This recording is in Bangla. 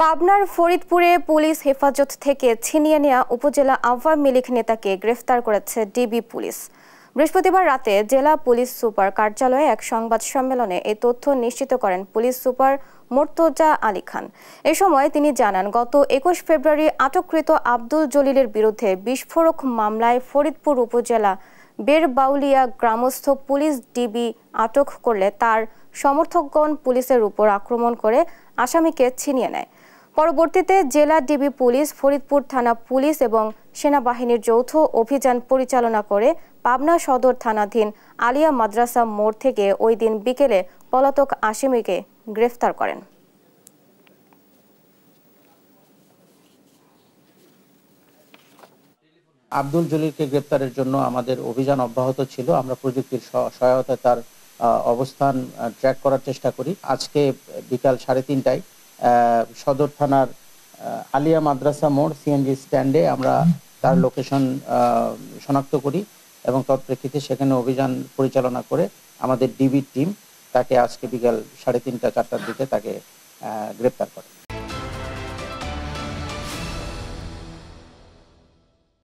পাবনার ফরিদপুরে পুলিশ হেফাজত থেকে ছিনিয়ে নেওয়া উপজেলা আওয়ামী লীগ নেতাকে গ্রেফতার করেছে ডিবি পুলিশ। বৃহস্পতিবার রাতে জেলা পুলিশ সুপার কার্যালয়ে এক সংবাদ সম্মেলনে এই তথ্য নিশ্চিত করেন পুলিশ সুপার মোর্তজা আলী খান। এ সময় তিনি জানান, গত ২১ ফেব্রুয়ারি আটককৃত আব্দুল জলিলের বিরুদ্ধে বিস্ফোরক মামলায় ফরিদপুর উপজেলা বেরবাউলিয়া গ্রামস্থ পুলিশ ডিবি আটক করলে তার সমর্থকগণ পুলিশের উপর আক্রমণ করে আসামিকে ছিনিয়ে নেয়। পরবর্তীতে জেলা ডিবি পুলিশ, ফরিদপুর থানা পুলিশ এবং সেনাবাহিনীর যৌথ অভিযান পরিচালনা করে পাবনা সদর থানাধীন আলিয়া মাদ্রাসা মোড় থেকে ওই দিন বিকেলে পলাতক আসামিকে গ্রেফতার করেন। আব্দুল জলিলকে গ্রেপ্তারের জন্য আমাদের অভিযান অব্যাহত ছিল। আমরা প্রযুক্তির সহায়তায় তার অবস্থান ট্র্যাক করার চেষ্টা করি। আজকে বিকাল 3:30টায় সদর থানার আলিয়া মাদ্রাসা মোড় সিএনজি স্ট্যান্ডে আমরা তার লোকেশন শনাক্ত করি এবং তৎপ্রেক্ষিতে সেখানে অভিযান পরিচালনা করে আমাদের ডিবি টিম তাকে আজকে বিকাল 3:30-4টার দিকে তাকে গ্রেপ্তার করে।